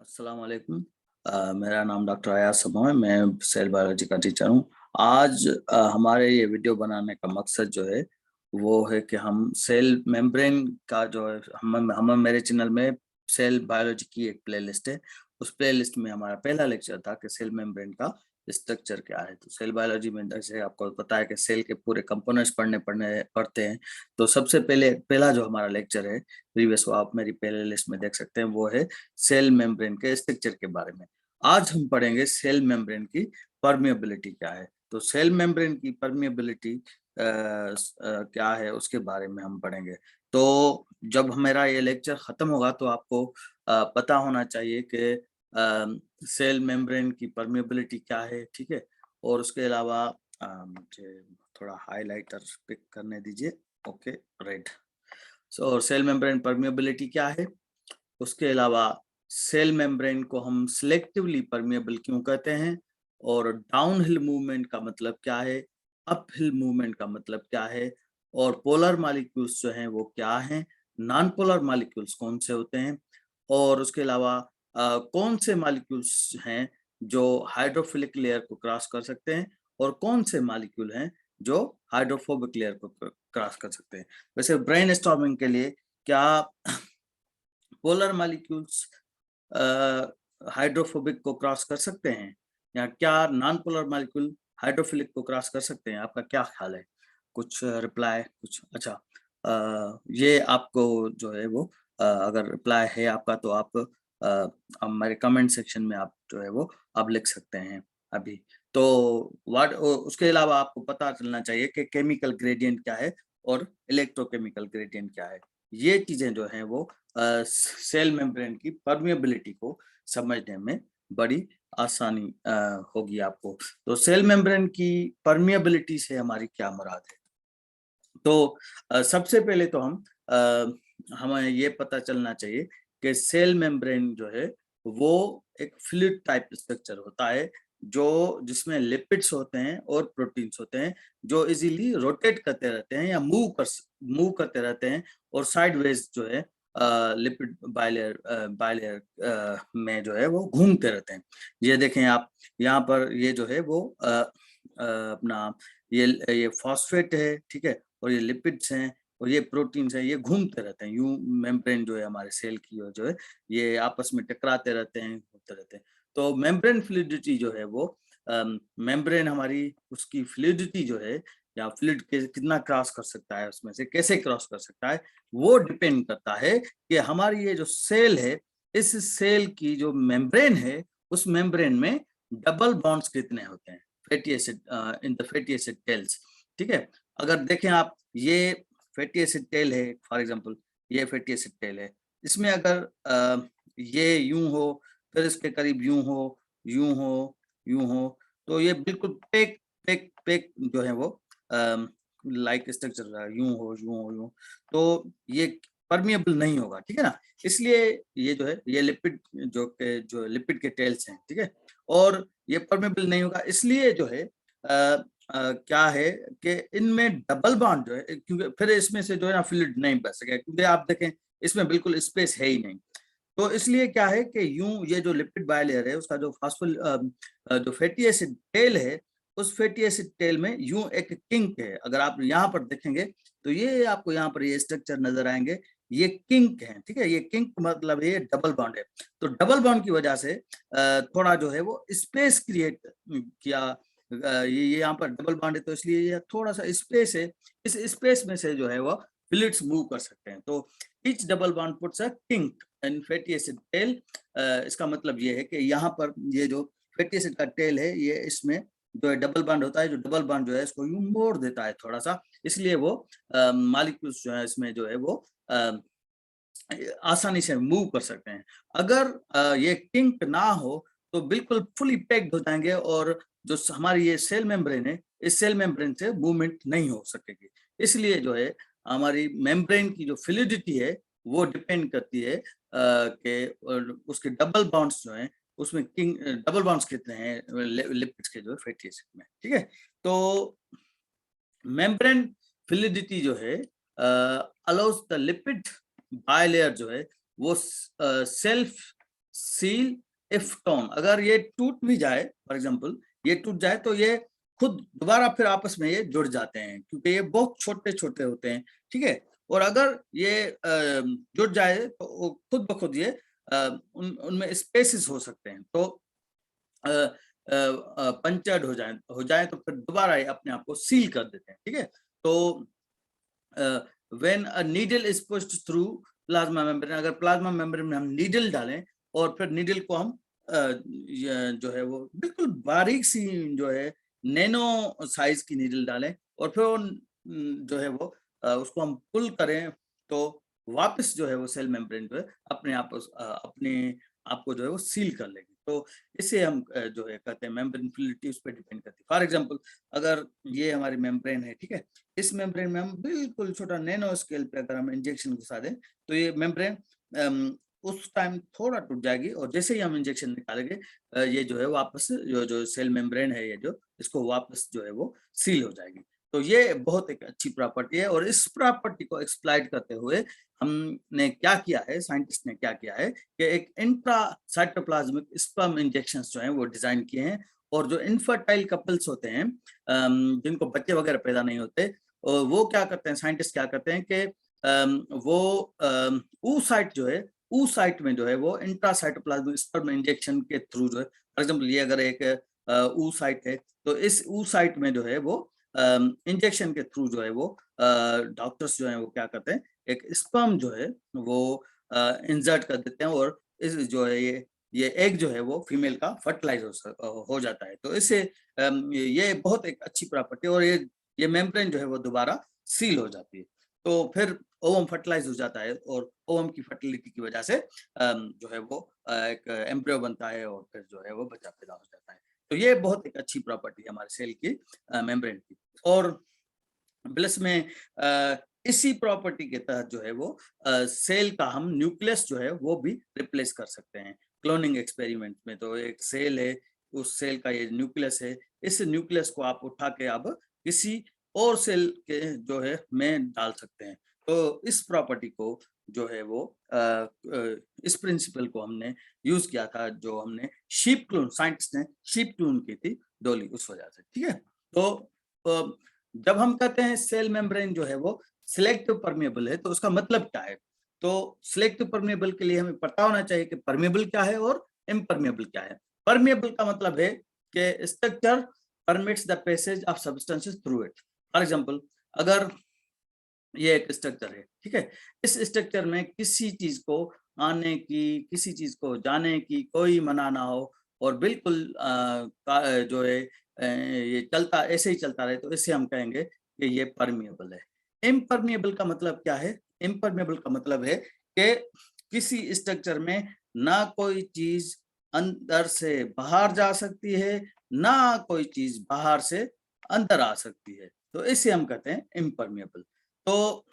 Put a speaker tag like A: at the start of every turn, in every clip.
A: अस्सलाम वालेकुम। मेरा नाम डॉक्टर अयाज समो है। मैं सेल बायोलॉजी का टीचर हूँ। आज हमारे ये वीडियो बनाने का मकसद जो है वो है कि हम सेल मेम्ब्रेन का जो है हम मेरे चैनल में सेल बायोलॉजी की एक प्लेलिस्ट है। उस प्लेलिस्ट में हमारा पहला लेक्चर था कि सेल मेम्ब्रेन का स्ट्रक्चर क्या है। तो सेल बायोलॉजी में जैसे आपको पता है कि सेल के पूरे कंपोनेंट्स पढ़ते हैं। तो सबसे पहला जो हमारा लेक्चर है प्रीवियस, वो आप मेरी प्ले लिस्ट में देख सकते हैं, वो है सेल मेम्ब्रेन के स्ट्रक्चर के बारे में। आज हम पढ़ेंगे सेल मेम्ब्रेन की परमिएबिलिटी क्या है। तो सेल मेम्ब्रेन की परमिएबिलिटी क्या है उसके बारे में हम पढ़ेंगे। तो जब मेरा ये लेक्चर खत्म होगा तो आपको पता होना चाहिए कि सेल मेम्ब्रेन की परमिएबिलिटी क्या है, ठीक है। और उसके अलावा मुझे थोड़ा हाइलाइटर पिक करने दीजिए। Okay, right. So cell membrane permeability क्या है, उसके अलावा सेल मेम्ब्रेन को हम सिलेक्टिवली परमिएबल क्यों कहते हैं, और डाउन हिल मूवमेंट का मतलब क्या है, अप हिल मूवमेंट का मतलब क्या है, और पोलर मॉलिक्यूल्स जो हैं वो क्या हैं, नॉन पोलर मॉलिक्यूल्स कौन से होते हैं, और उसके अलावा कौन से मॉलिक्यूल्स हैं जो हाइड्रोफिलिक लेयर को क्रॉस कर सकते हैं, और कौन से मॉलिक्यूल हैं जो हाइड्रोफोबिक लेयर को क्रॉस कर सकते हैं। वैसे ब्रेन स्टॉर्मिंग के लिए क्या पोलर मॉलिक्यूल्स हाइड्रोफोबिक को क्रॉस कर सकते हैं, या क्या नॉन पोलर मॉलिक्यूल हाइड्रोफिलिक को क्रॉस कर सकते हैं? आपका क्या ख्याल है? कुछ रिप्लाई कुछ अच्छा। ये आपको जो है वो अगर रिप्लाई है आपका तो आप हमारे कमेंट सेक्शन में आप जो है वो आप लिख सकते हैं अभी। तो उसके अलावा आपको पता चलना चाहिए कि केमिकल ग्रेडियंट क्या है और इलेक्ट्रोकेमिकल ग्रेडियंट क्या है। ये चीजें जो हैं वो सेल मेम्ब्रेन की परमिएबिलिटी को समझने में बड़ी आसानी होगी आपको। तो सेल मेम्ब्रेन की परमिएबिलिटी से हमारी क्या मुराद है? तो सबसे पहले तो हमें ये पता चलना चाहिए कि सेल मेम्ब्रेन जो है वो एक फ्लूइड टाइप स्ट्रक्चर होता है, जो जिसमें लिपिड्स होते हैं और प्रोटीन्स होते हैं, जो इजीली रोटेट करते रहते हैं या मूव करते रहते हैं, और साइडवेज जो है लिपिड बायलेयर में जो है वो घूमते रहते हैं। ये देखें आप, यहाँ पर ये जो है वो अपना ये फॉस्फेट है, ठीक है, और ये लिपिड्स हैं और ये प्रोटीन्स हैं, ये घूमते रहते हैं। यूं मेम्ब्रेन जो है हमारे सेल की, और जो है ये आपस में टकराते रहते हैं, होते रहते हैं। तो मेम्ब्रेन फ्लूइडिटी जो है वो मेम्ब्रेन हमारी उसकी फ्लूइडिटी जो है, या फ्लूइड के कितना क्रॉस कर सकता है, उसमें से कैसे क्रॉस कर सकता है, वो डिपेंड करता है कि हमारी ये जो सेल है, इस सेल की जो मेम्ब्रेन है, उस मेम्ब्रेन में डबल बॉन्ड्स कितने होते हैं fatty acid in the fatty acid tails, ठीक है। अगर देखें आप, ये फैटी एसिड टेल है, फॉर एग्जांपल ये फैटी एसिड टेल है, इसमें अगर ये यूं हो, फिर इसके करीब यूं हो, यूं हो, यूं हो, तो ये बिल्कुल पेक पेक पेक जो है वो लाइक स्ट्रक्चर रहा है, यूं हो, यूं हो, यूं, तो ये परमिएबल नहीं होगा, ठीक है ना। इसलिए ये जो है ये लिपिड जो लिपिड के टेल्स हैं, ठीक है, और ये परमेबल नहीं होगा, इसलिए जो है क्या है कि इनमें डबल बॉन्ड जो है, क्योंकि फिर इसमें से जो है ना फ्लूइड नहीं बच सके, क्योंकि आप देखें इसमें बिल्कुल स्पेस है ही नहीं। तो इसलिए क्या है कि यूं ये जो लिपिड बायलेयर है उसका जो जो फैटी एसिड टेल है, उस फैटी एसिड टेल में यूं एक किंक है। अगर आप यहाँ पर देखेंगे तो ये आपको यहाँ पर ये स्ट्रक्चर नजर आएंगे, ये किंक है, ठीक है। ये किंक मतलब ये डबल बॉन्ड है। तो डबल बॉन्ड की वजह से थोड़ा जो है वो स्पेस क्रिएट किया। ये यहाँ पर डबल बॉन्ड है तो इसलिए ये थोड़ा सा स्पेस है, इस स्पेस में से जो है वो फ्लूइड्स मूव कर सकते हैं। तो each double bond puts a kink in fatty acid tail. इसका मतलब ये है कि यहाँ पर ये जो फैटी एसिड का टेल है, ये इसमें जो है डबल बॉन्ड होता है, जो डबल बॉन्ड जो है इसको यूं मोड़ देता है थोड़ा सा, इसलिए वो मॉलिक्यूल्स जो है इसमें जो है वो आसानी से मूव कर सकते हैं। अगर ये किंक ना हो तो बिल्कुल फुली पैक्ड हो जाएंगे, और जो हमारी ये सेल मेम्ब्रेन है, इस सेल मेम्ब्रेन से मूवमेंट नहीं हो सकेगी। इसलिए जो है हमारी मेम्ब्रेन की जो फ्लूइडिटी है वो डिपेंड करती है कि उसके डबल बॉन्ड्स जो हैं उसमें डबल बॉन्ड्स कितने हैं लिपिड्स के जो फैटी एसिड में, ठीक है। तो मेम्ब्रेन फ्लूइडिटी जो है अलाउज द लिपिड बायलेयर जो है वो सेल्फ seal if torn, अगर ये टूट भी जाए, फॉर एग्जांपल ये टूट जाए तो ये खुद दोबारा फिर आपस में ये जुड़ जाते हैं, क्योंकि ये बहुत छोटे छोटे होते हैं, ठीक है। और अगर ये जुड़ जाए तो खुद ब खुद ये उनमें स्पेसिस हो सकते हैं, तो पंचर्ड हो जाए तो फिर दोबारा ये अपने आप को सील कर देते हैं, ठीक है। तो when a needle is pushed through plasma membrane, अगर प्लाज्मा मेम्ब्रेन में हम नीडल डालें और फिर नीडल को हम जो है वो बिल्कुल बारीक सी जो है नैनो साइज की नीडल डालें और फिर जो है वो उसको हम पुल करें, तो वापस जो है वो सेल मेम्ब्रेन जो है अपने आप को जो है वो सील कर लेगी। तो इसे हम जो है कहते हैं मेम्ब्रेन फ्लूइडिटी, उस पर डिपेंड करती है। फॉर एग्जांपल अगर ये हमारी मेम्ब्रेन है, ठीक है, इस मेम्ब्रेन में हम बिल्कुल छोटा नैनो स्केल पे अगर हम इंजेक्शन घुसा दें तो ये मेम्ब्रेन उस टाइम थोड़ा टूट जाएगी, और जैसे ही हम इंजेक्शन निकालेंगे ये जो है वापस जो सेल मेम्ब्रेन है, ये जो इसको वापस जो है वो सील हो जाएगी। तो ये बहुत एक अच्छी प्रॉपर्टी है, और इस प्रॉपर्टी को एक्सप्लॉइट करते हुए हमने क्या किया है, साइंटिस्ट ने क्या किया है कि एक इंट्रा साइटोप्लाज्मिक स्पर्म इंजेक्शंस जो हैं वो डिजाइन किए हैं, और जो इनफर्टाइल कपल्स होते हैं जिनको बच्चे वगैरह पैदा नहीं होते, वो क्या करते हैं, साइंटिस्ट क्या करते हैं कि वो ऊ साइट जो है, ऊ साइट में जो है वो इंट्रा साइटोप्लाज्मिक स्पर्म इंजेक्शन के थ्रू जो है, फॉर एग्जांपल ये अगर एक ऊ साइट है तो इस ऊ साइट में जो है वो इंजेक्शन के थ्रू जो है वो डॉक्टर्स जो है वो क्या करते हैं, एक स्पर्म जो है वो इंसर्ट कर देते हैं, और इस जो है ये एग जो है वो फीमेल का फर्टिलाइज हो जाता है। तो इससे ये बहुत एक अच्छी प्रॉपर्टी है, और ये मेम्ब्रेन जो है वो दोबारा सील हो जाती है, तो फिर ओवम फर्टिलाइज हो जाता है, और ओवम की फर्टिलिटी की वजह से जो है वो एक एम्ब्रियो बनता है, और फिर जो है वो बच्चा पैदा हो जाता है। तो ये बहुत एक अच्छी प्रॉपर्टी है हमारे सेल की, मेम्ब्रेन की। और प्लस में इसी प्रॉपर्टी के तहत जो है वो सेल का हम न्यूक्लियस जो है वो भी रिप्लेस कर सकते हैं। क्लोनिंग एक्सपेरिमेंट में तो एक सेल है, उस सेल का ये न्यूक्लियस है, इस न्यूक्लियस को आप उठा के अब किसी और सेल के जो है में डाल सकते हैं। तो इस प्रॉपर्टी को जो है वो इस प्रिंसिपल को हमने यूज किया था, जो हमने शीप क्लोन, साइंटिस्ट ने शीप क्लोन की थी डॉली, उस वजह से, ठीक है। तो जब हम कहते हैं सेल मेम्ब्रेन जो है वो सिलेक्टिव परमेबल है, तो उसका मतलब क्या है? तो सिलेक्टिव परमेबल के लिए हमें पता होना चाहिए कि परमेबल क्या है और इम्परमेबल क्या है। परमेबल का मतलब है कि structure permits the passage of substances through it. For example अगर ये एक स्ट्रक्चर है, ठीक है, इस स्ट्रक्चर में किसी चीज को आने की, किसी चीज को जाने की कोई मना ना हो, और बिल्कुल जो है ये चलता ऐसे ही चलता रहे, तो इसे हम कहेंगे कि ये परमिएबल है। इम्परमिएबल का मतलब क्या है? इम्परमिएबल का मतलब है कि किसी स्ट्रक्चर में ना कोई चीज अंदर से बाहर जा सकती है, ना कोई चीज बाहर से अंदर आ सकती है, तो इसे हम कहते हैं इम्परमिएबल। तो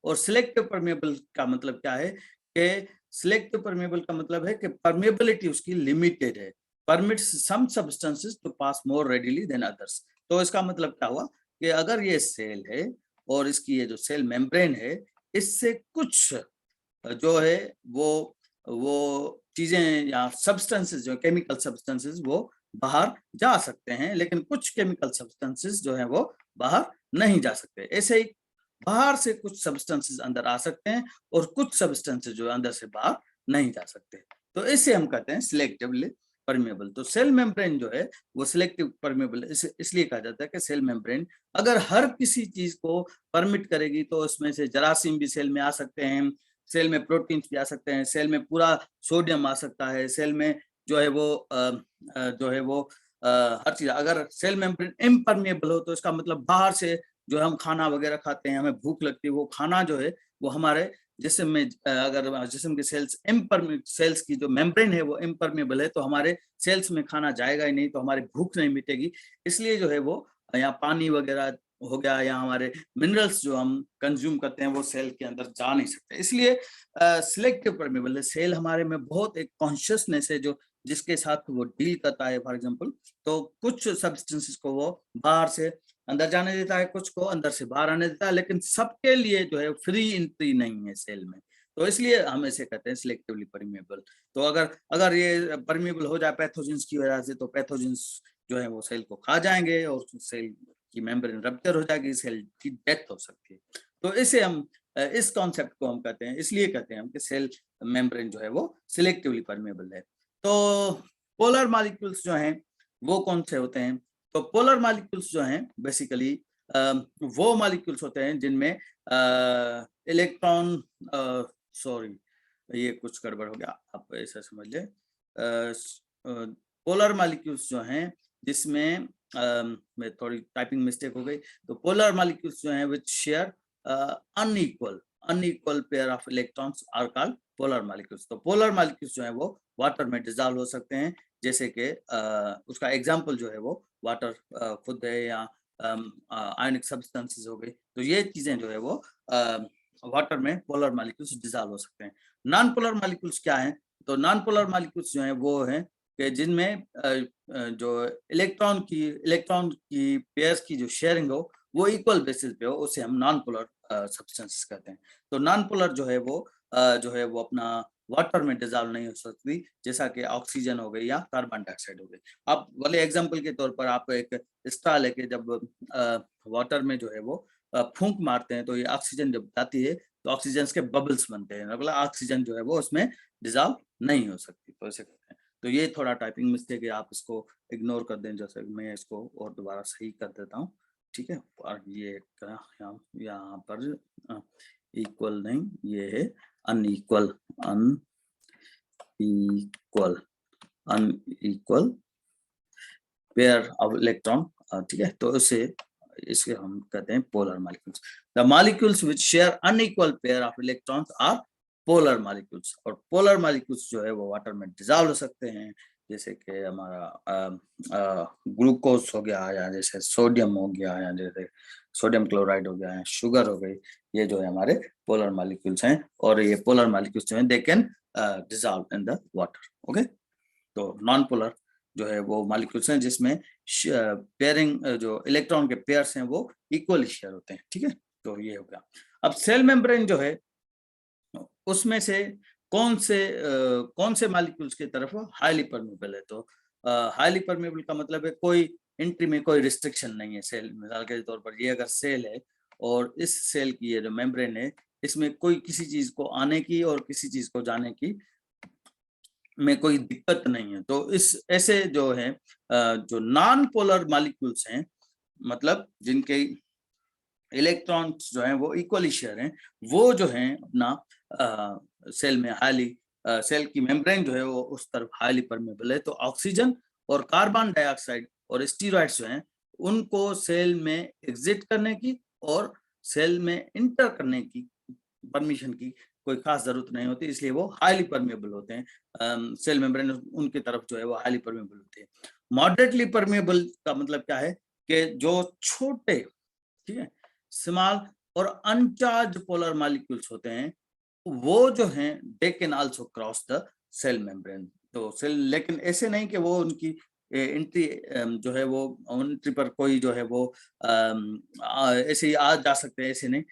A: और सिलेक्टिव परमेबल का मतलब क्या है कि सिलेक्टिव परमेबल का मतलब है कि परमेबिलिटी उसकी लिमिटेड है, permits some substances to pass more readily than others. तो इसका मतलब क्या हुआ कि अगर ये सेल है और इसकी ये जो सेल मेम्ब्रेन है, इससे कुछ जो है वो चीजें या सब्सटेंसेस, जो केमिकल सब्सटेंसेस वो बाहर जा सकते हैं, लेकिन कुछ केमिकल सब्सटेंसेस जो है वो बाहर नहीं जा सकते। ऐसे ही बाहर से कुछ सब्सटेंसेस अंदर आ सकते हैं, और कुछ सब्सटेंसेस जो अंदर से बाहर नहीं जा सकते। तो इसे हम कहते हैं सिलेक्टिवली परमेबल। तो सेल मेम्ब्रेन जो है वो सिलेक्टिव परमेबल इसलिए कहा जाता है कि सेल मेम्ब्रेन अगर हर किसी चीज को परमिट करेगी, तो उसमें से जरासीम भी सेल में आ सकते हैं, सेल में प्रोटीन्स भी आ सकते हैं, सेल में पूरा सोडियम आ सकता है, सेल में जो है वो हर चीज। अगर सेल मेम्ब्रेन इम्परमेबल हो तो इसका मतलब बाहर से जो हम खाना वगैरह खाते हैं, हमें भूख लगती है, वो खाना जो है वो हमारे जिस्म में अगर जिस्म के सेल्स की जो मेम्ब्रेन है वो इम्परमेबल है, तो हमारे सेल्स में खाना जाएगा ही नहीं, तो हमारी भूख नहीं मिटेगी। इसलिए जो है वो यहाँ पानी वगैरह हो गया, या हमारे मिनरल्स जो हम कंज्यूम करते हैं वो सेल के अंदर जा नहीं सकते। इसलिए सिलेक्टिव परमेबल है। सेल हमारे में बहुत एक कॉन्शियसनेस है जो जिसके साथ वो डील करता है। फॉर एग्जांपल तो कुछ सब्सटेंसेस को वो बाहर से अंदर जाने देता है, कुछ को अंदर से बाहर आने देता है, लेकिन सबके लिए जो है फ्री एंट्री नहीं है सेल में। तो इसलिए हम इसे कहते हैं सिलेक्टिवली परमिएबल। तो अगर ये परमिएबल हो जाए पैथोजेंस की वजह से, तो पैथोजेंस जो है वो सेल को खा जाएंगे और सेल की मेम्ब्रेन रप्चर हो जाएगी, सेल की डेथ हो सकती है। तो इसे हम इस कॉन्सेप्ट को हम कहते हैं, इसलिए कहते हैं हम कि सेल मेम्ब्रेन जो है वो सिलेक्टिवली परमिएबल है। तो पोलर मॉलिक्यूल्स जो हैं वो कौन से होते हैं? तो पोलर मॉलिक्यूल्स जो हैं बेसिकली वो मॉलिक्यूल्स होते हैं जिनमें इलेक्ट्रॉन, सॉरी ये कुछ गड़बड़ हो गया, आप ऐसा समझ लें। पोलर मॉलिक्यूल्स जो हैं जिसमें मैं थोड़ी टाइपिंग मिस्टेक हो गई, तो पोलर मॉलिक्यूल्स जो हैं which share unequal pair of electrons are called polar molecules. तो पोलर मॉलिक्यूल्स जो है वो वाटर में डिसॉल्व हो सकते हैं, जैसे कि उसका एग्जांपल जो है वो वाटर खुद है, या आयनिक सब्सटेंसेस हो गई। तो ये चीजें जो है वो वाटर में पोलर मॉलिक्यूल्स डिसॉल्व हो सकते हैं। नॉन पोलर मॉलिक्यूल्स क्या हैं? तो नॉन पोलर मॉलिक्यूल्स जो हैं वो हैं कि जिनमें जो इलेक्ट्रॉन की पेयर्स की जो शेयरिंग हो वो इक्वल बेसिस पे हो, उसे हम नॉन पोलर सब्सटेंसेस कहते हैं। तो नॉन पोलर जो है वो अपना वाटर में डिसॉल्व नहीं हो सकती, जैसा कि ऑक्सीजन हो गई या कार्बन डाइऑक्साइड हो गई। आप वाले एग्जांपल के तौर पर आप एक स्ट्रॉ लेके जब वाटर में जो है वो फूंक मारते हैं, तो ये ऑक्सीजन जब जाती है तो ऑक्सीजन के बबल्स बनते हैं, मतलब ऑक्सीजन जो है वो उसमें डिसॉल्व नहीं हो सकती, तो इसे कहते हैं। तो ये थोड़ा टाइपिंग मिस्टेक है, आप इसको इग्नोर कर दें, जैसे मैं इसको और दोबारा सही कर देता हूँ, ठीक है। और ये यहाँ पर इक्वल नहीं, ये है unequal, unequal pair of electron, ठीक है। तो इसके हम कहते हैं polar molecules. The molecules which share unequal pair of electrons are polar molecules. और पोलर मॉलिक्यूल्स जो है वो वाटर में डिसॉल्व हो सकते हैं, जैसे कि हमारा ग्लूकोज हो गया, या जैसे सोडियम हो गया, या जैसे सोडियम क्लोराइड हो गया, शुगर हो गई, ये जो है हमारे पोलर मॉलिक्यूल्स हैं। और ये पोलर मॉलिक्यूल्स जो हैं they can dissolve in the water, okay. तो नॉन पोलर जो है वो मॉलिक्यूल्स हैं जिसमें पेयरिंग, जो इलेक्ट्रॉन के पेयर्स हैं वो इक्वली शेयर होते हैं, ठीक है। तो ये हो गया। अब सेल मेम्ब्रेन जो है उसमें से कौन से मॉलिक्यूल्स की तरफ हाईली परमेबल है? तो हाईली परमेबल का मतलब है कोई एंट्री में कोई रिस्ट्रिक्शन नहीं है। सेल, मिसाल के तौर पर ये अगर सेल है और इस सेल की ये जो मेम्ब्रेन है, इसमें कोई किसी चीज को आने की और किसी चीज को जाने की में कोई दिक्कत नहीं है। तो इस ऐसे जो है जो नॉन पोलर मॉलिक्यूल्स हैं, मतलब जिनके इलेक्ट्रॉन्स जो हैं वो इक्वली शेयर हैं, वो जो हैं अपना सेल में हाईली, सेल की मेम्ब्रेन जो है वो उस तरफ हाईली परमेबल है। तो ऑक्सीजन और कार्बन डाइऑक्साइड और स्टीरॉइड्स जो हैं उनको सेल में एग्जिट करने की और सेल में इंटर करने की परमिशन की कोई खास जरूरत नहीं होती, इसलिए वो हाईली परमेबल होते हैं। सेल मेम्ब्रेन उनकी तरफ जो है वो हाईली परमेबल होते हैं। मॉडरेटली परमेबल का मतलब क्या है कि जो छोटे, ठीक है, स्मॉल और अनचार्ज पोलर मॉलिक्यूल्स होते हैं, वो जो हैं they can also cross the cell membrane. तो सेल, लेकिन ऐसे नहीं कि वो उनकी एंट्री जो है वो एंट्री पर कोई जो है वो ऐसे ही आ जा सकते हैं, ऐसे नहीं।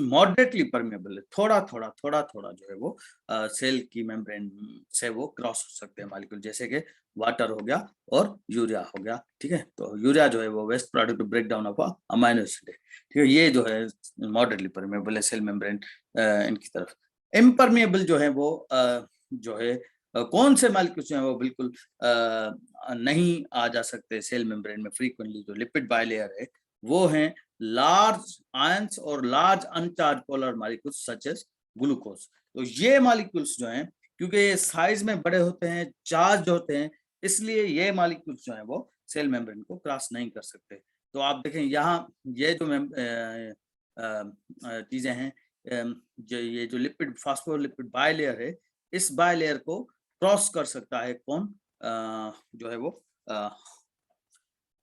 A: मॉडरेटली परमेबल है, थोड़ा थोड़ा जो है वो सेल की मेम्ब्रेन से वो क्रॉस हो सकते हैं मॉलिक्यूल, जैसे कि वाटर हो गया और यूरिया हो गया, ठीक है। तो यूरिया जो है वो waste product break down of amino acid है, ठीक है। ये जो है मॉडरेटली परमेबल है सेल मेम्ब्रेन इनकी तरफ। इम्परमेबल जो है वो जो है कौन से मॉलिक्यूल्स हैं वो बिल्कुल नहीं आ जा सकते सेल मेम्ब्रेन में फ्रीक्वेंटली, जो लिपिड बाइलेयर है वो हैं लार्ज आयंस और large uncharged polar molecules such as glucose. तो ये मॉलिक्यूल्स जो हैं, क्योंकि ये साइज में बड़े होते हैं, चार्ज होते हैं, इसलिए ये मॉलिक्यूल्स जो हैं वो सेल मेम्ब्रेन को क्रॉस नहीं कर सकते। तो आप देखें यहाँ ये जो चीजें हैं, जो ये जो लिपिड फास्फोलिपिड बाइलेयर है, इस बाइलेयर को क्रॉस कर सकता है कौन? जो है वो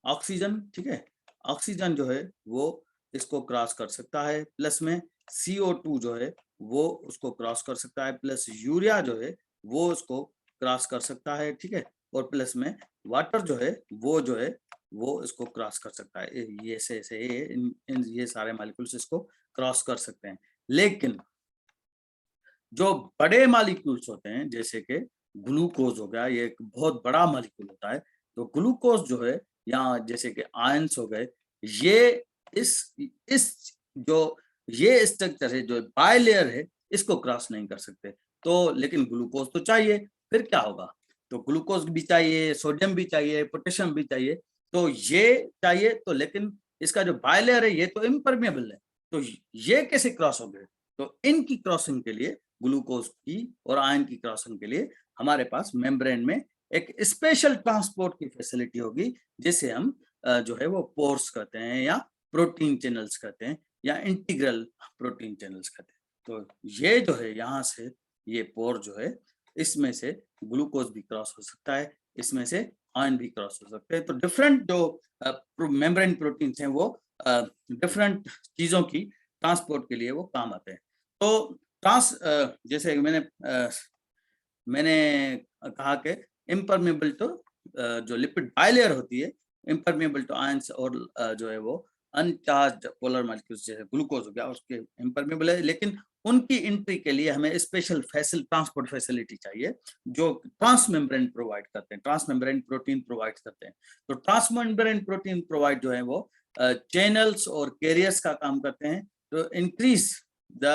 A: ऑक्सीजन, ठीक है। ऑक्सीजन जो है वो इसको क्रॉस कर सकता है, प्लस में CO2 जो है वो उसको क्रॉस कर सकता है, प्लस यूरिया जो है वो उसको क्रॉस कर सकता है, ठीक है। और प्लस में वाटर जो है वो इसको क्रॉस कर सकता है। ये से ये सारे मॉलिक्यूल्स इसको क्रॉस कर सकते हैं। लेकिन जो बड़े मॉलिक्यूल्स होते हैं जैसे कि ग्लूकोज हो गया, ये एक बहुत बड़ा मॉलिक्यूल होता है, तो ग्लूकोज जो है या जैसे कि आयंस हो गए, ये इस जो ये स्ट्रक्चर है जो बायलेयर है इसको क्रॉस नहीं कर सकते। तो लेकिन ग्लूकोज तो चाहिए, फिर क्या होगा? तो ग्लूकोज भी चाहिए, सोडियम भी चाहिए, पोटेशियम भी चाहिए, तो ये चाहिए, तो लेकिन इसका जो बायलेयर है ये तो इम्परमेबल है, तो ये कैसे क्रॉस हो गए? तो इनकी क्रॉसिंग के लिए, ग्लूकोज की और आयन की क्रॉसिंग के लिए हमारे पास मेम्ब्रेन में एक स्पेशल ट्रांसपोर्ट की फैसिलिटी होगी, जिसे हम जो है वो पोर्स कहते हैं या प्रोटीन चैनल्स कहते हैं या इंटीग्रल प्रोटीन चैनल्स कहते हैं। तो ये जो है यहाँ से ये पोर जो है, इसमें से ग्लूकोज भी क्रॉस हो सकता है, इसमें से आयन भी क्रॉस हो सकते हैं। तो डिफरेंट जो मेम्ब्रेन प्रोटीन्स हैं वो डिफरेंट चीजों की ट्रांसपोर्ट के लिए वो काम आते हैं। तो जैसे मैंने कहा कि इम्परमेबल टू जो लिपिड बायलेयर होती है, इम्परमेबल टू आयंस, और जो है वो अनचार्ज्ड पोलर मॉलिक्यूल्स जैसे ग्लूकोज हो गया उसके इम्परमेबल है, लेकिन उनकी एंट्री के लिए हमें स्पेशल ट्रांसपोर्ट फैसिलिटी चाहिए जो ट्रांसमेम्ब्रेन प्रोवाइड करते हैं, ट्रांसमेम्ब्रेन प्रोटीन प्रोवाइड करते हैं। तो ट्रांसमेम्ब्रेन प्रोटीन प्रोवाइड जो है वो चैनल्स और कैरियर्स का काम करते हैं to increase the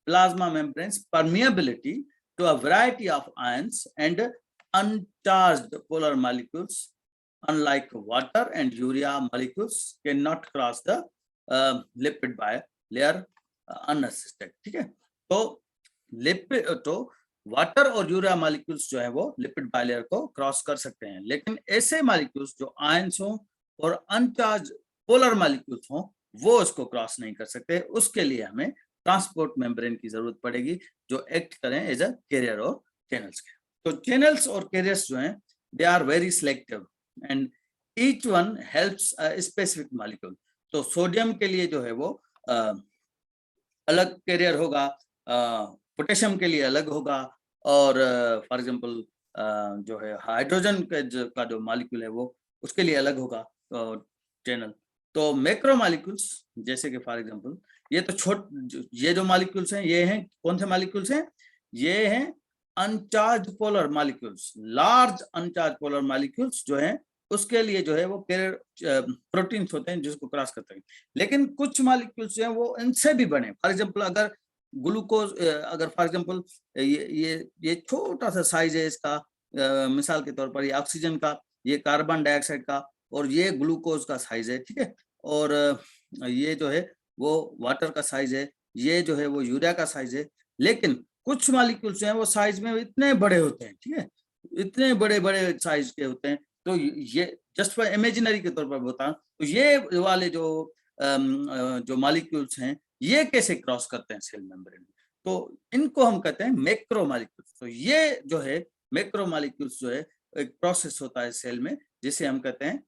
A: plasma membrane's permeability to a variety of ions and uncharged polar molecules, unlike water and urea molecules cannot cross the lipid layer unassisted। ठीक है, तो लिपिड तो वाटर और यूरिया मॉलिक्यूल्स जो है वो लिपिड बायलेयर को cross कर सकते हैं, लेकिन ऐसे मॉलिक्यूल्स जो आयंस हो और अनचार्ज पोलर मॉलिक्यूल्स हो वो उसको क्रॉस नहीं कर सकते। उसके लिए हमें ट्रांसपोर्ट मेम्ब्रेन की जरूरत पड़ेगी जो एक्ट करें एज अ कैरियर और चैनल्स के। तो चैनल्स और कैरियर्स जो हैं they are very selective and each one helps a specific molecule. तो सोडियम के लिए जो है वो अलग कैरियर होगा, पोटेशियम के लिए अलग होगा, और फॉर एग्जांपल जो है हाइड्रोजन का जो मॉलिक्यूल है वो उसके लिए अलग होगा चैनल। तो मैक्रो मॉलिक्यूल्स जैसे कि फॉर एग्जांपल ये तो ये जो मॉलिक्यूल्स हैं ये हैं कौन से मॉलिक्यूल्स हैं? ये हैं अनचार्ज polar molecules. Large uncharged polar molecules जो हैं उसके लिए जो है वो कैरियर प्रोटीन्स होते हैं जिसको क्रॉस करते हैं। लेकिन कुछ मॉलिक्यूल्स जो हैं वो इनसे भी बने, फॉर एग्जांपल अगर ग्लूकोज अगर फॉर एग्जांपल ये छोटा सा साइज है इसका, मिसाल के तौर पर ये ऑक्सीजन का, ये कार्बन डाइऑक्साइड का, और ये ग्लूकोज का साइज है, ठीक है, और ये जो है वो वाटर का साइज है, ये जो है वो यूरिया का साइज है। लेकिन कुछ मॉलिक्यूल्स जो हैं वो साइज में इतने बड़े होते हैं, ठीक है, इतने बड़े बड़े साइज के होते हैं। तो ये जस्ट फॉर इमेजिनरी के तौर पर बताऊं तो ये वाले जो मॉलिक्यूल्स हैं ये कैसे क्रॉस करते हैं सेल मेम्ब्रेन में, तो इनको हम कहते हैं मैक्रो मॉलिक्यूल्स। तो ये जो है मैक्रो मॉलिक्यूल्स जो है एक प्रोसेस होता है सेल में जिसे हम कहते हैं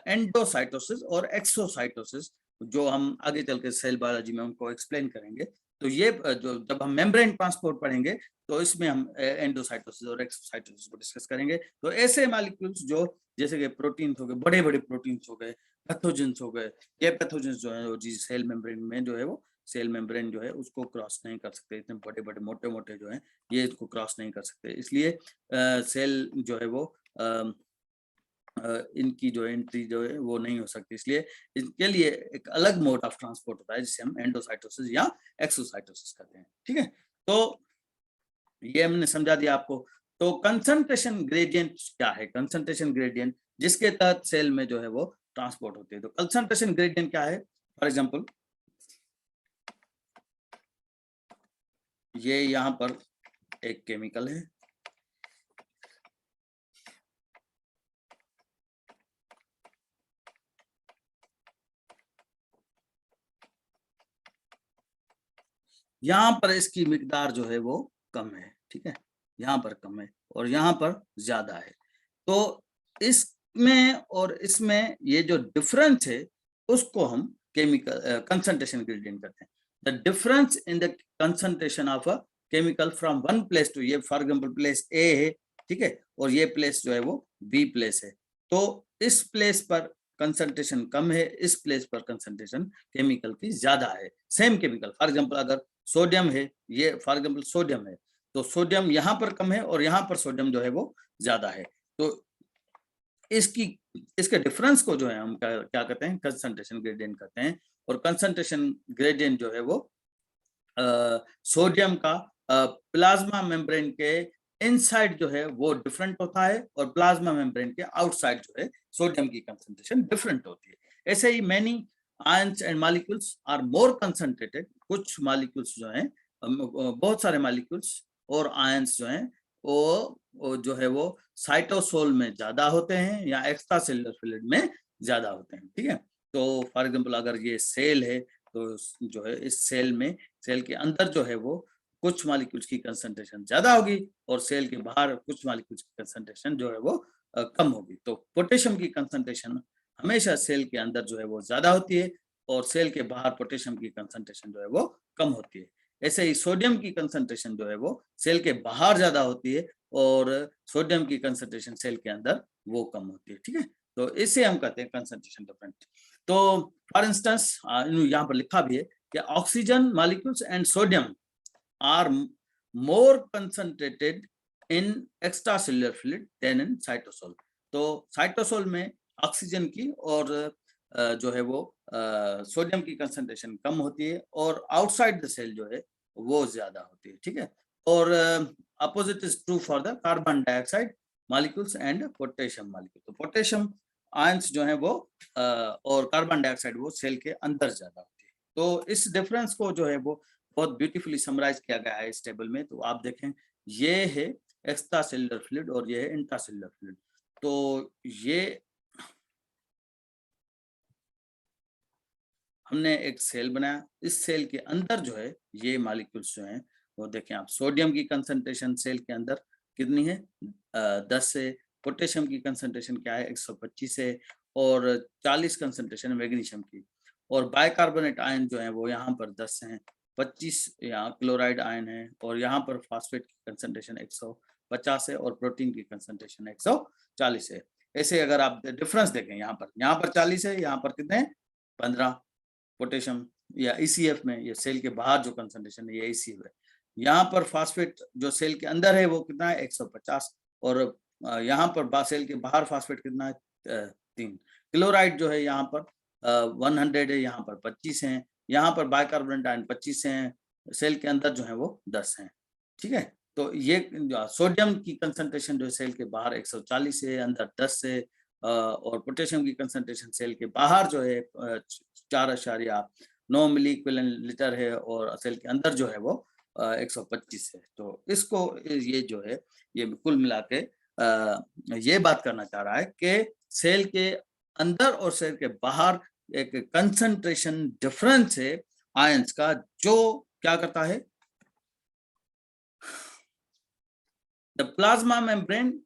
A: एंडोसाइटोसिस और एक्सोसाइटोसिस, जो हम आगे चल के सेल बायोलॉजी में उनको एक्सप्लेन करेंगे। तो ये जो जब हम मेम्ब्रेन ट्रांसपोर्ट पढ़ेंगे तो इसमें हम एंडोसाइटोसिस और एक्सोसाइटोसिस को डिस्कस करेंगे। तो ऐसे मॉलिक्यूल्स जो जैसे कि प्रोटीन्स हो गए, बड़े बड़े प्रोटीन्स हो गए, पैथोजेंस हो गए, ये पैथोजेंस जो है वो सेल मेम्ब्रेन में जो है वो सेल मेम्ब्रेन जो है उसको क्रॉस नहीं कर सकते, इतने बड़े बड़े मोटे मोटे जो है ये इसको क्रॉस नहीं कर सकते, इसलिए सेल जो है वो इनकी जो एंट्री जो है वो नहीं हो सकती। इसलिए इनके लिए एक अलग मोड ऑफ ट्रांसपोर्ट होता है जिसे हम एंडोसाइटोसिस या एक्सोसाइटोसिस कहते हैं। ठीक है, तो ये हमने समझा दिया आपको। तो कंसंट्रेशन ग्रेडियंट क्या है? कंसंट्रेशन ग्रेडियंट जिसके तहत सेल में जो है वो ट्रांसपोर्ट होती है। तो कंसंट्रेशन ग्रेडियंट क्या है? फॉर एग्जांपल ये यहाँ पर एक केमिकल है, यहाँ पर इसकी मिकदार जो है वो कम है, ठीक है, यहाँ पर कम है और यहाँ पर ज्यादा है। तो इसमें और इसमें ये जो डिफरेंस है उसको हम केमिकल कंसंट्रेशन ग्रेडियंट कहते हैं। The difference in the concentration of a chemical from one place to, ये फॉर एग्जांपल प्लेस ए है, ठीक है, और ये प्लेस जो है वो बी प्लेस है। तो इस प्लेस पर कंसंट्रेशन कम है, इस प्लेस पर कंसंट्रेशन केमिकल की ज्यादा है। सेम केमिकल, फॉर एग्जांपल अगर सोडियम है, ये फॉर एग्जाम्पल सोडियम है, तो सोडियम यहाँ पर कम है और यहाँ पर सोडियम जो है वो ज्यादा है। तो इसके डिफरेंस को जो है हम क्या कहते हैं, कंसंट्रेशन ग्रेडियंट कहते हैं। और कंसंट्रेशन ग्रेडियंट जो है वो सोडियम का प्लाज्मा मेम्ब्रेन के इनसाइड जो है वो डिफरेंट होता है और प्लाज्मा मेम्ब्रेन के आउटसाइड जो है सोडियम की कंसंट्रेशन डिफरेंट होती है। ऐसे ही many ions and molecules are more concentrated, कुछ मॉलिक्यूल्स जो हैं, बहुत सारे मॉलिक्यूल्स और आयंस जो हैं वो जो है वो साइटोसोल में ज्यादा होते हैं या एक्स्ट्रा सेलुलर फ्लूइड में ज्यादा होते हैं, ठीक है। तो फॉर एग्जांपल अगर ये सेल है तो जो है इस सेल में, सेल के अंदर जो है वो कुछ मॉलिक्यूल्स की कंसंट्रेशन ज्यादा होगी और सेल के बाहर कुछ मॉलिक्यूल्स की कंसंट्रेशन जो है वो कम होगी। तो पोटेशियम की कंसंट्रेशन हमेशा सेल के अंदर जो है वो ज्यादा होती है और सेल के बाहर पोटेशियम की कंसंट्रेशन जो है वो कम होती है। ऐसे ही सोडियम की कंसंट्रेशन जो है वो सेल के बाहर ज्यादा होती है और सोडियम की कंसंट्रेशन सेल के अंदर वो कम होती है, ठीक है। तो इसे हम कहते हैं कंसंट्रेशन डिफरेंट। तो फॉर इंस्टेंस यहाँ पर लिखा भी है कि oxygen molecules and sodium are more concentrated in extracellular fluid than in cytosol. तो साइटोसोल में ऑक्सीजन की और जो है वो सोडियम की कंसंट्रेशन कम होती है और आउटसाइड द सेल जो है वो ज्यादा होती है, ठीक है। और opposite is true for the carbon dioxide molecules and potassium molecule. तो पोटेशियम आयंस जो है वो और कार्बन डाइऑक्साइड वो सेल के अंदर ज्यादा होती है। तो इस डिफरेंस को जो है वो बहुत ब्यूटीफुली समराइज किया गया है इस टेबल में। तो आप देखें, ये है एक्स्ट्रा सेलुलर फ्लूइड और ये है इंट्रासेलुलर फ्लूइड। तो ये हमने एक सेल बनाया, इस सेल के अंदर जो है ये मॉलिक्यूल्स जो हैं वो देखें आप, सोडियम की कंसंट्रेशन सेल के अंदर कितनी है 10 है, पोटेशियम की कंसंट्रेशन क्या है 125 है और 40 कंसंट्रेशन मैग्नीशियम की। और बाइकार्बोनेट आयन जो है वो यहाँ पर 10 हैं, 25 यहाँ क्लोराइड आयन है और यहाँ पर फास्फेट की कंसंट्रेशन 150 है और प्रोटीन की कंसंट्रेशन 140 है। ऐसे अगर आप डिफरेंस देखें, यहाँ पर 40 है, यहाँ पर कितने 15 पोटेशियम या ECF में, ये सेल के बाहर जो कंसंट्रेशन है ये ECF है। यहाँ पर फास्फेट जो सेल के अंदर है वो कितना है 150 और यहाँ पर सेल के बाहर फास्फेट कितना है 3। क्लोराइड जो है यहाँ पर 100 है, यहाँ पर 25 हैं, यहाँ पर बाइकार्बोनेट आयन 25 हैं, सेल के अंदर जो है वो 10 हैं, ठीक है। तो ये सोडियम की कंसंट्रेशन जो है सेल के बाहर 140 है, अंदर 10 है और पोटेशियम की कंसंट्रेशन सेल के बाहर जो है 4.9 मिली इक्विवेलेंट लीटर है और सेल के अंदर जो है वो 125 है। तो इसको ये जो है ये कुल मिला के ये बात करना चाह रहा है कि सेल के अंदर और सेल के बाहर एक कंसंट्रेशन डिफरेंस है आयंस का, जो क्या करता है, the plasma membrane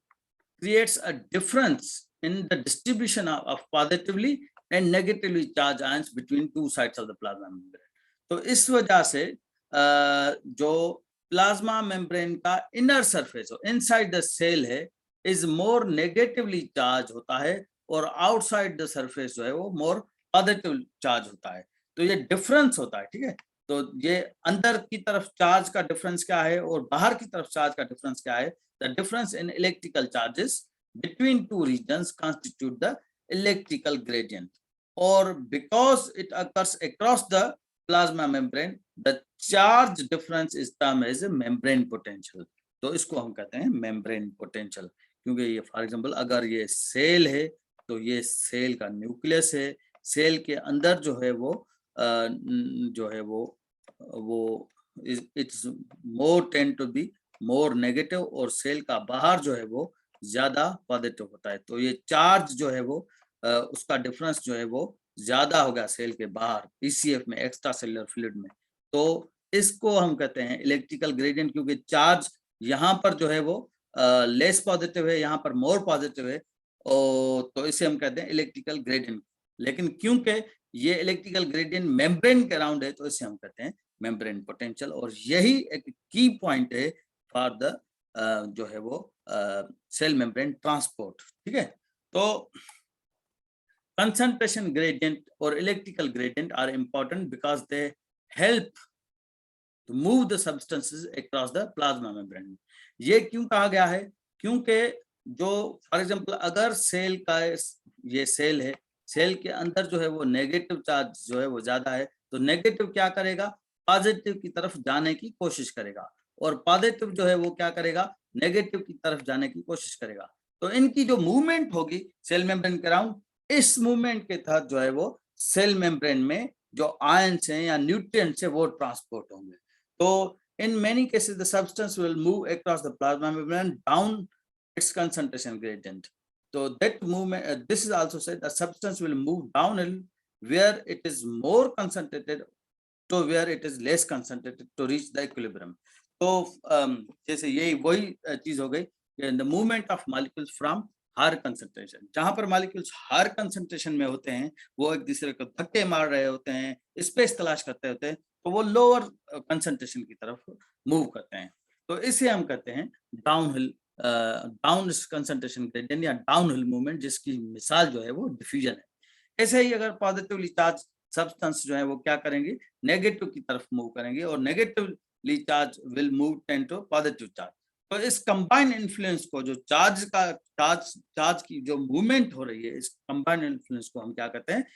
A: creates a difference in the distribution of positively and negatively charged ions between two sides of the plasma membrane। तो इस वजह से जो प्लाज्मा मेम्ब्रेन का इनर सरफेस हो, इनसाइड द सेल है, इज मोर नेगेटिवली चार्ज होता है और आउटसाइड द सरफेस जो है वो मोर पॉजिटिव चार्ज होता है। तो ये डिफरेंस होता है, ठीक है। तो ये अंदर की तरफ चार्ज का डिफरेंस क्या है और बाहर की तरफ चार्ज का डिफरेंस क्या है। The difference in electrical charges between two regions constitute the electrical gradient, or because it occurs across the plasma membrane, the charge difference is termed as a membrane potential। तो इसको हम कहते हैं membrane potential, क्योंकि ये for example अगर ये cell है तो ये सेल का न्यूक्लियस है, सेल के अंदर जो है वो it's more tend to be more negative और सेल का बाहर जो है वो ज्यादा पॉजिटिव होता है। तो ये चार्ज जो है वो उसका डिफरेंस जो है वो ज्यादा होगा सेल के बाहर ECF में, एक्स्ट्रा सेलुलर फ्लूइड में। तो इसको हम कहते हैं इलेक्ट्रिकल ग्रेडियंट, क्योंकि चार्ज यहाँ पर जो है वो लेस पॉजिटिव है, यहाँ पर मोर पॉजिटिव है, और तो इसे हम कहते हैं इलेक्ट्रिकल ग्रेडियंट। लेकिन क्योंकि ये इलेक्ट्रिकल ग्रेडियंट मेम्ब्रेन के अराउंड है तो इसे हम कहते हैं मेम्ब्रेन पोटेंशियल। और यही एक की पॉइंट है फॉर द जो है वो सेल मेम्ब्रेन ट्रांसपोर्ट, ठीक है। तो concentration gradient or electrical gradient are important because they help to move the substances across the plasma membrane. ये क्यों कहा गया है? क्योंकि जो फॉर एग्जांपल अगर सेल का ये सेल है, सेल के अंदर जो है वो नेगेटिव चार्ज जो है वो ज्यादा है, तो नेगेटिव क्या करेगा? पॉजिटिव की तरफ जाने की कोशिश करेगा, और पॉजिटिव जो है वो क्या करेगा? नेगेटिव की तरफ जाने की कोशिश करेगा। तो इनकी जो मूवमेंट होगी सेल मेम्ब्रेन के अराउंड, इस मूवमेंट के तहत जो है वो सेल मेम्ब्रेन में जो आयंस हैं या न्यूट्रिएंट्स हैं वो ट्रांसपोर्ट होंगे। तो in many cases the substance will move across the plasma membrane down its concentration gradient. So that movement, this is also said, the substance will move downhill where it is more concentrated to where it is less concentrated to reach the equilibrium. तो जैसे यही वही चीज हो गई, the movement of molecules from higher concentration, जहां पर molecules higher concentration में होते हैं, वो एक दूसरे को धक्के मार रहे होते हैं, स्पेस तलाश करते होते हैं, तो वो लोअर कंसंट्रेशन की तरफ मूव करते हैं। तो इसे हम कहते हैं डाउनहिल डाउन कंसंट्रेशन ग्रेडियंट या डाउनहिल मूवमेंट, जिसकी मिसाल जो है वो डिफ्यूजन है। ऐसे ही अगर पॉजिटिवली चार्ज सब्सटेंस जो है वो क्या करेंगे? नेगेटिव की तरफ मूव करेंगे, और negatively charge will move tend to positive charge. तो इस कंबाइंड इन्फ्लुएंस को, जो चार्ज की जो मूवमेंट हो रही है, इस कंबाइंड इन्फ्लुएंस को हम क्या कहते हैं?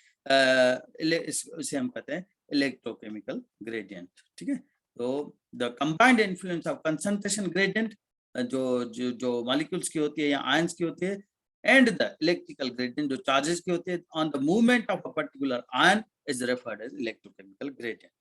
A: इसे हम कहते हैं इलेक्ट्रोकेमिकल ग्रेडियंट। ठीक है, तो the combined influence of concentration gradient जो मॉलिक्यूल्स की होती है या आयंस की होती है, एंड द इलेक्ट्रिकल ग्रेडियंट जो चार्जेस की होती है on the movement of a particular ion is referred as electrochemical gradient.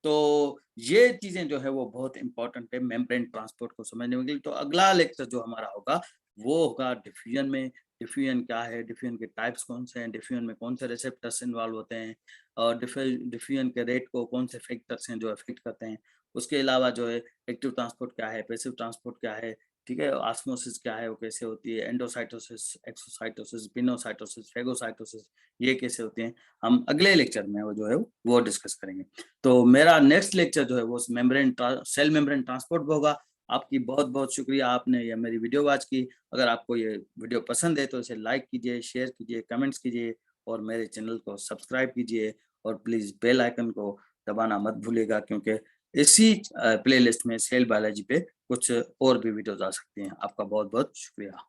A: तो ये चीजें जो है वो बहुत इंपॉर्टेंट है मेम्ब्रेन ट्रांसपोर्ट को समझने के लिए। तो अगला लेक्चर जो हमारा होगा वो होगा डिफ्यूजन में। डिफ्यूजन क्या है, डिफ्यूजन के टाइप्स कौन से हैं, डिफ्यूजन में कौन से रिसेप्टर्स इन्वॉल्व होते हैं, और डिफ्यूजन के रेट को कौन से फैक्टर्स हैं जो अफेक्ट करते हैं। उसके अलावा जो है एक्टिव ट्रांसपोर्ट क्या है, पैसिव ट्रांसपोर्ट क्या है, ठीक है, ऑस्मोसिस क्या है, वो कैसे होती है, एंडोसाइटोसिस, एक्सोसाइटोसिस, पिनोसाइटोसिस, फेगोसाइटोसिस, ये कैसे होते हैं, हम अगले लेक्चर में वो जो है वो डिस्कस करेंगे। तो मेरा नेक्स्ट लेक्चर जो है वो सेल मेम्ब्रेन ट्रांसपोर्ट होगा। आपकी बहुत बहुत शुक्रिया, आपने ये मेरी वीडियो वॉच की। अगर आपको ये वीडियो पसंद है तो इसे लाइक कीजिए, शेयर कीजिए, कमेंट्स कीजिए, और मेरे चैनल को सब्सक्राइब कीजिए, और प्लीज बेल आइकन को दबाना मत भूलिएगा, क्योंकि इसी प्लेलिस्ट में सेल बायोलॉजी पे कुछ और भी वीडियोस आ सकती हैं। आपका बहुत बहुत शुक्रिया।